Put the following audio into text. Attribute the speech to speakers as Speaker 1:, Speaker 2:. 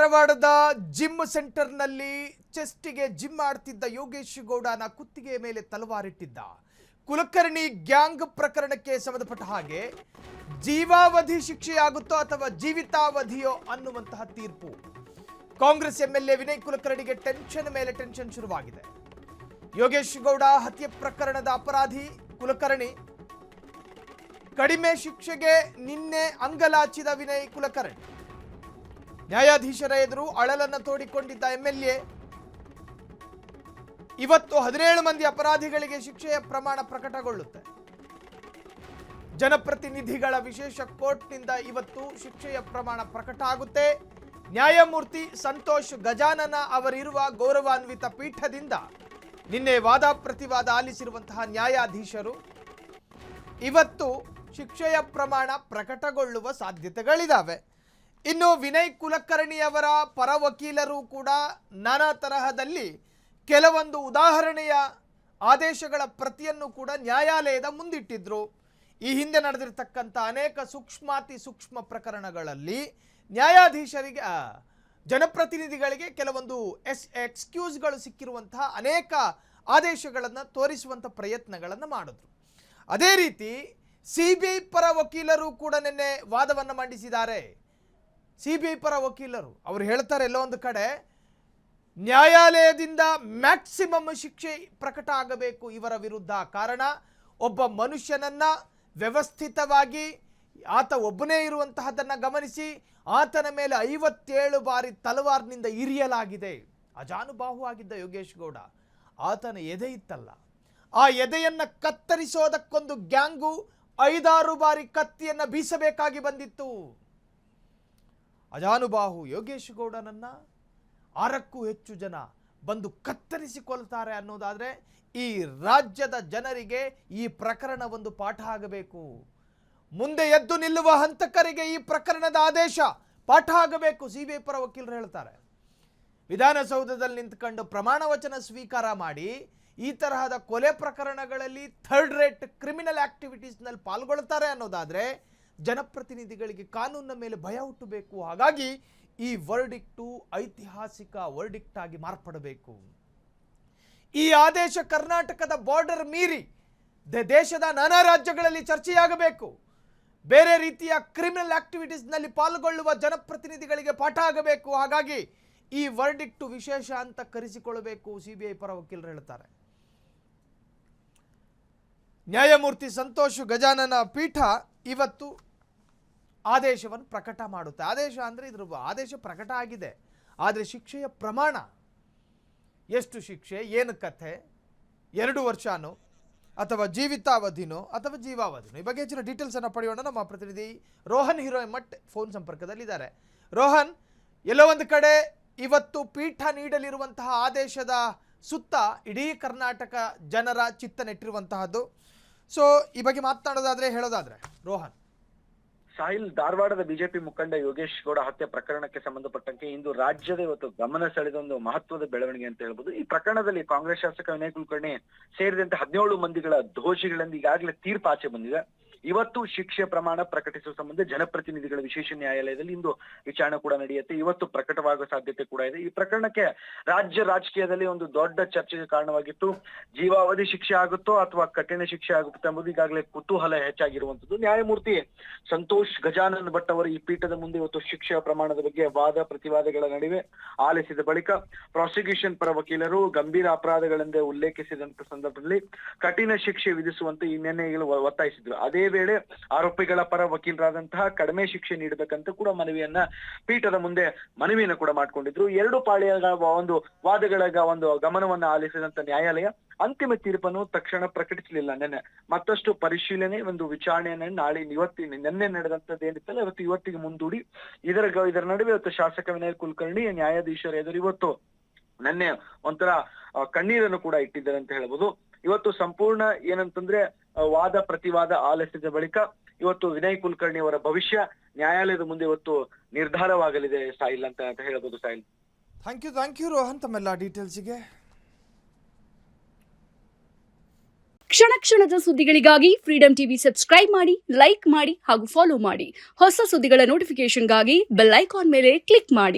Speaker 1: ಧಾರವಾಡದ ಜಿಮ್ ಸೆಂಟರ್ನಲ್ಲಿ ಚೆಸ್ಟಿಗೆ ಜಿಮ್ ಆಡ್ತಿದ್ದ ಯೋಗೇಶ್ ಗೌಡನ ಕುತ್ತಿಗೆಯ ಮೇಲೆ ತಲವಾರಿಟ್ಟಿದ್ದ ಕುಲಕರ್ಣಿ ಗ್ಯಾಂಗ್ ಪ್ರಕರಣಕ್ಕೆ ಸಂಬಂಧಪಟ್ಟ ಹಾಗೆ ಜೀವಾವಧಿ ಶಿಕ್ಷೆಯಾಗುತ್ತೋ ಅಥವಾ ಜೀವಿತಾವಧಿಯೋ ಅನ್ನುವಂತಹ ತೀರ್ಪು. ಕಾಂಗ್ರೆಸ್ ಎಂಎಲ್ಎ ವಿನಯ್ ಕುಲಕರ್ಣಿಗೆ ಟೆನ್ಷನ್ ಮೇಲೆ ಟೆನ್ಷನ್ ಶುರುವಾಗಿದೆ. ಯೋಗೇಶ್ ಗೌಡ ಹತ್ಯೆ ಪ್ರಕರಣದ ಅಪರಾಧಿ ಕುಲಕರ್ಣಿ. ಕಡಿಮೆ ಶಿಕ್ಷೆಗೆ ನಿನ್ನೆ ಅಂಗಲಾಚಿದ ವಿನಯ್ ಕುಲಕರ್ಣಿ. ನ್ಯಾಯಾಧೀಶರ ಎದುರು ಅಳಲನ್ನು ತೋಡಿಕೊಂಡಿದ್ದ ಎಂಎಲ್ಎ ಇವತ್ತು 17 ಮಂದಿ ಅಪರಾಧಿಗಳಿಗೆ ಶಿಕ್ಷೆಯ ಪ್ರಮಾಣ ಪ್ರಕಟಗೊಳ್ಳುತ್ತೆ. ಜನಪ್ರತಿನಿಧಿಗಳ ವಿಶೇಷ ಕೋರ್ಟ್ನಿಂದ ಇವತ್ತು ಶಿಕ್ಷೆಯ ಪ್ರಮಾಣ ಪ್ರಕಟ ಆಗುತ್ತೆ. ನ್ಯಾಯಮೂರ್ತಿ ಸಂತೋಷ್ ಗಜಾನನ ಅವರಿರುವ ಗೌರವಾನ್ವಿತ ಪೀಠದಿಂದ ನಿನ್ನೆ ವಾದ ಪ್ರತಿವಾದ ಆಲಿಸಿರುವಂತಹ ನ್ಯಾಯಾಧೀಶರು ಇವತ್ತು ಶಿಕ್ಷೆಯ ಪ್ರಮಾಣ ಪ್ರಕಟಗೊಳ್ಳುವ ಸಾಧ್ಯತೆಗಳಿದ್ದಾವೆ. ಇನ್ನು ವಿನಯ್ ಕುಲಕರ್ಣಿ ಅವರ ಪರ ವಕೀಲರು ಕೂಡ ನಾನಾ ತರಹದಲ್ಲಿ ಕೆಲವೊಂದು ಉದಾಹರಣೆಯ ಆದೇಶಗಳ ಪ್ರತಿಯನ್ನು ಕೂಡ ನ್ಯಾಯಾಲಯದ ಮುಂದಿಟ್ಟಿದ್ರು. ಈ ಹಿಂದೆ ನಡೆದಿರತಕ್ಕಂಥ ಅನೇಕ ಸೂಕ್ಷ್ಮ ಪ್ರಕರಣಗಳಲ್ಲಿ ನ್ಯಾಯಾಧೀಶರಿಗೆ ಜನಪ್ರತಿನಿಧಿಗಳಿಗೆ ಕೆಲವೊಂದು ಎಕ್ಸ್ಕ್ಯೂಸ್ಗಳು ಸಿಕ್ಕಿರುವಂತಹ ಅನೇಕ ಆದೇಶಗಳನ್ನು ತೋರಿಸುವಂಥ ಪ್ರಯತ್ನಗಳನ್ನು ಮಾಡಿದ್ರು. ಅದೇ ರೀತಿ ಸಿಬಿಐ ಪರ ವಕೀಲರು ಕೂಡ ನಿನ್ನೆ ವಾದವನ್ನು ಮಂಡಿಸಿದ್ದಾರೆ. ಸಿಬಿಐ ಪರ ವಕೀಲರು ಅವರು ಹೇಳ್ತಾರೆ, ಎಲ್ಲೋ ಒಂದು ಕಡೆ ನ್ಯಾಯಾಲಯದಿಂದ ಮ್ಯಾಕ್ಸಿಮಮ್ ಶಿಕ್ಷೆ ಪ್ರಕಟ ಆಗಬೇಕು ಇವರ ವಿರುದ್ಧ. ಕಾರಣ ಒಬ್ಬ ಮನುಷ್ಯನನ್ನ ವ್ಯವಸ್ಥಿತವಾಗಿ ಆತ ಒಬ್ಬನೇ ಇರುವಂತಹದನ್ನು ಗಮನಿಸಿ ಆತನ ಮೇಲೆ 57 ಬಾರಿ ತಲವಾರ್ನಿಂದ ಇರಿಯಲಾಗಿದೆ. ಅಜಾನುಬಾಹುವಾಗಿದ್ದ ಯೋಗೇಶ್ ಗೌಡ, ಆತನ ಎದೆ ಇತ್ತಲ್ಲ, ಆ ಎದೆಯನ್ನು ಕತ್ತರಿಸೋದಕ್ಕೊಂದು ಗ್ಯಾಂಗು 5-6 ಬಾರಿ ಕತ್ತಿಯನ್ನು ಬೀಸಬೇಕಾಗಿ ಬಂದಿತ್ತು. ಅಜಾನುಬಾಹು ಯೋಗೇಶ್ ಗೌಡನನ್ನ 6ಕ್ಕೂ ಹೆಚ್ಚು ಜನ ಬಂದು ಕತ್ತರಿಸಿಕೊಳ್ತಾರೆ ಅನ್ನೋದಾದರೆ ಈ ರಾಜ್ಯದ ಜನರಿಗೆ ಈ ಪ್ರಕರಣ ಒಂದು ಪಾಠ ಆಗಬೇಕು. ಮುಂದೆ ಎದ್ದು ನಿಲ್ಲುವ ಹಂತಕರಿಗೆ ಈ ಪ್ರಕರಣದ ಆದೇಶ ಪಾಠ ಆಗಬೇಕು. ಸಿಬಿಐ ಪರ ವಕೀಲರು ಹೇಳ್ತಾರೆ, ವಿಧಾನಸೌಧದಲ್ಲಿ ನಿಂತ್ಕೊಂಡು ಪ್ರಮಾಣ ವಚನ ಸ್ವೀಕಾರ ಮಾಡಿ ಈ ತರಹದ ಕೊಲೆ ಪ್ರಕರಣಗಳಲ್ಲಿ ಥರ್ಡ್ ರೇಟ್ ಕ್ರಿಮಿನಲ್ ಆಕ್ಟಿವಿಟೀಸ್ನಲ್ಲಿ ಪಾಲ್ಗೊಳ್ತಾರೆ ಅನ್ನೋದಾದರೆ ಜನಪ್ರತಿನಿಧಿಗಳಿಗೆ ಕಾನೂನಿನ ಮೇಲೆ ಭಯ ಹುಟ್ಟಬೇಕು. ಹಾಗಾಗಿ ಈ ವರ್ಡಿಕ್ಟು ಐತಿಹಾಸಿಕ ವರ್ಡಿಕ್ಟ್ ಆಗಿ ಮಾರ್ಪಡಬೇಕು. ಈ ಆದೇಶ ಕರ್ನಾಟಕದ ಬಾರ್ಡರ್ ಮೀರಿ ದೇಶದ ನಾನಾ ರಾಜ್ಯಗಳಲ್ಲಿ ಚರ್ಚೆಯಾಗಬೇಕು. ಬೇರೆ ರೀತಿಯ ಕ್ರಿಮಿನಲ್ ಆಕ್ಟಿವಿಟೀಸ್ನಲ್ಲಿ ಪಾಲ್ಗೊಳ್ಳುವ ಜನಪ್ರತಿನಿಧಿಗಳಿಗೆ ಪಾಠ ಆಗಬೇಕು. ಹಾಗಾಗಿ ಈ ವರ್ಡಿಕ್ಟು ವಿಶೇಷ ಅಂತ ಕರೆಸಿಕೊಳ್ಳಬೇಕು, ಸಿಬಿಐ ಪರ ವಕೀಲರು ಹೇಳ್ತಾರೆ. ನ್ಯಾಯಮೂರ್ತಿ ಸಂತೋಷ್ ಗಜಾನನ ಪೀಠ ಇವತ್ತು ಆದೇಶವನ್ನು ಪ್ರಕಟ ಮಾಡುತ್ತೆ. ಆದೇಶ ಅಂದರೆ ಇದ್ರ ಆದೇಶ ಪ್ರಕಟ ಆಗಿದೆ, ಆದರೆ ಶಿಕ್ಷೆಯ ಪ್ರಮಾಣ ಎಷ್ಟು ಶಿಕ್ಷೆ, ಏನು ಕಥೆ, 2 ವರ್ಷನೋ ಅಥವಾ ಜೀವಿತಾವಧಿನೋ ಅಥವಾ ಜೀವಾವಧಿನೋ, ಈ ಬಗ್ಗೆ ಹೆಚ್ಚಿನ ಡೀಟೇಲ್ಸನ್ನು ಪಡೆಯೋಣ. ನಮ್ಮ ಪ್ರತಿನಿಧಿ ರೋಹನ್ ಹಿರೇಮಠ್ ಫೋನ್ ಸಂಪರ್ಕದಲ್ಲಿದ್ದಾರೆ. ರೋಹನ್, ಎಲ್ಲೋ ಒಂದು ಕಡೆ ಇವತ್ತು ಪೀಠ ನೀಡಲಿರುವಂತಹ ಆದೇಶದ ಸುತ್ತ ಇಡೀ ಕರ್ನಾಟಕ ಜನರ ಚಿತ್ತ ನೆಟ್ಟಿರುವಂತಹದ್ದು. ಸೊ ಈ ಬಗ್ಗೆ ಮಾತನಾಡೋದಾದ್ರೆ ಹೇಳೋದಾದ್ರೆ ರೋಹನ್.
Speaker 2: ಸಾಹಿಲ್, ಧಾರವಾಡದ ಬಿಜೆಪಿ ಮುಖಂಡ ಯೋಗೇಶ್ ಗೌಡ ಹತ್ಯೆ ಪ್ರಕರಣಕ್ಕೆ ಸಂಬಂಧಪಟ್ಟಂತೆ ಇಂದು ರಾಜ್ಯದ ಇವತ್ತು ಗಮನ ಸೆಳೆದ ಒಂದು ಮಹತ್ವದ ಬೆಳವಣಿಗೆ ಅಂತ ಹೇಳ್ಬೋದು. ಈ ಪ್ರಕರಣದಲ್ಲಿ ಕಾಂಗ್ರೆಸ್ ಶಾಸಕ ವಿನಯ್ ಕುಲಕರ್ಣಿ ಸೇರಿದಂತೆ 17 ಮಂದಿಗಳ ದೋಷಿಗಳಿಂದ ಈಗಾಗಲೇ ತೀರ್ಪು ಆಚೆ ಬಂದಿದೆ. ಇವತ್ತು ಶಿಕ್ಷೆ ಪ್ರಮಾಣ ಪ್ರಕಟಿಸುವ ಸಂಬಂಧ ಜನಪ್ರತಿನಿಧಿಗಳ ವಿಶೇಷ ನ್ಯಾಯಾಲಯದಲ್ಲಿ ಇಂದು ವಿಚಾರಣೆ ಕೂಡ ನಡೆಯುತ್ತೆ. ಇವತ್ತು ಪ್ರಕಟವಾಗುವ ಸಾಧ್ಯತೆ ಕೂಡ ಇದೆ. ಈ ಪ್ರಕರಣಕ್ಕೆ ರಾಜ್ಯ ರಾಜಕೀಯದಲ್ಲಿ ಒಂದು ದೊಡ್ಡ ಚರ್ಚೆಗೆ ಕಾರಣವಾಗಿತ್ತು. ಜೀವಾವಧಿ ಶಿಕ್ಷೆ ಆಗುತ್ತೋ ಅಥವಾ ಕಠಿಣ ಶಿಕ್ಷೆ ಆಗುತ್ತೋ ಎಂಬುದು ಈಗಾಗಲೇ ಕುತೂಹಲ ಹೆಚ್ಚಾಗಿರುವಂತದ್ದು. ನ್ಯಾಯಮೂರ್ತಿ ಸಂತೋಷ್ ಗಜಾನನ್ ಭಟ್ ಅವರು ಈ ಪೀಠದ ಮುಂದೆ ಇವತ್ತು ಶಿಕ್ಷೆಯ ಪ್ರಮಾಣದ ಬಗ್ಗೆ ವಾದ ಪ್ರತಿವಾದಗಳ ನಡುವೆ ಆಲಿಸಿದ ಬಳಿಕ ಪ್ರಾಸಿಕ್ಯೂಷನ್ ಪರ ವಕೀಲರು ಗಂಭೀರ ಅಪರಾಧಗಳೆಂದೇ ಉಲ್ಲೇಖಿಸಿದಂತ ಸಂದರ್ಭದಲ್ಲಿ ಕಠಿಣ ಶಿಕ್ಷೆ ವಿಧಿಸುವಂತೆ ಈ ನಿರ್ಣಯಗಳು ಒತ್ತಾಯಿಸಿದ್ರು. ಅದೇ ವೇಳೆ ಆರೋಪಿಗಳ ಪರ ವಕೀಲರಾದಂತಹ ಕಡಿಮೆ ಶಿಕ್ಷೆ ನೀಡಬೇಕಂತ ಕೂಡ ಮನವಿಯನ್ನ ಪೀಠದ ಮುಂದೆ ಮನವಿಯನ್ನು ಕೂಡ ಮಾಡ್ಕೊಂಡಿದ್ರು. 2 ಪಾಳಿಯ ಒಂದು ವಾದಗಳ ಒಂದು ಗಮನವನ್ನ ಆಲಿಸಿದಂತ ನ್ಯಾಯಾಲಯ ಅಂತಿಮ ತೀರ್ಪನ್ನು ತಕ್ಷಣ ಪ್ರಕಟಿಸಲಿಲ್ಲ. ನಿನ್ನೆ ಮತ್ತಷ್ಟು ಪರಿಶೀಲನೆ ಒಂದು ವಿಚಾರಣೆಯನ್ನ ನಾಳೆ ನಿನ್ನೆ ನಡೆದಂತದ್ದು ಏನಿತ್ತಲ್ಲ ಇವತ್ತಿಗೆ ಮುಂದೂಡಿ ಇದರ ನಡುವೆ ಇವತ್ತು ಶಾಸಕ ವಿನಯ್ ಕುಲಕರ್ಣಿ ನ್ಯಾಯಾಧೀಶರ ಎದುರು ಇವತ್ತು ನಿನ್ನೆ ಒಂಥರ ಕಣ್ಣೀರನ್ನು ಕೂಡ ಇಟ್ಟಿದ್ದಾರೆ ಅಂತ ಹೇಳ್ಬೋದು. ಇವತ್ತು ಸಂಪೂರ್ಣ ಏನಂತಂದ್ರೆ ವಾದ ಪ್ರತಿವಾದ ಆಲಿಸಿದ ಬಳಿಕ ಇವತ್ತು ವಿನಯ್ ಕುಲಕರ್ಣಿ ಅವರ ಭವಿಷ್ಯ ನ್ಯಾಯಾಲಯದ ಮುಂದೆ ಇವತ್ತು ನಿರ್ಧಾರವಾಗಲಿದೆ ಸಾಹಿಲ್ ಅಂತ ಹೇಳ್ಬೋದು. ಸಾಹಿಲ್,
Speaker 1: ಥ್ಯಾಂಕ್ ಯು ರೋಹನ್ ತಮ್ಮೆಲ್ಲ ಡೀಟೇಲ್ಸ್ಗೆ.
Speaker 3: ಕ್ಷಣ ಕ್ಷಣದ ಸುದ್ದಿಗಳಿಗಾಗಿ ಫ್ರೀಡಂ ಟಿವಿ ಸಬ್ಸ್ಕ್ರೈಬ್ ಮಾಡಿ, ಲೈಕ್ ಮಾಡಿ ಹಾಗೂ ಫಾಲೋ ಮಾಡಿ. ಹೊಸ ಸುದ್ದಿಗಳ ನೋಟಿಫಿಕೇಶನ್ಗಾಗಿ ಬೆಲ್ ಐಕಾನ್ ಮೇಲೆ ಕ್ಲಿಕ್ ಮಾಡಿ.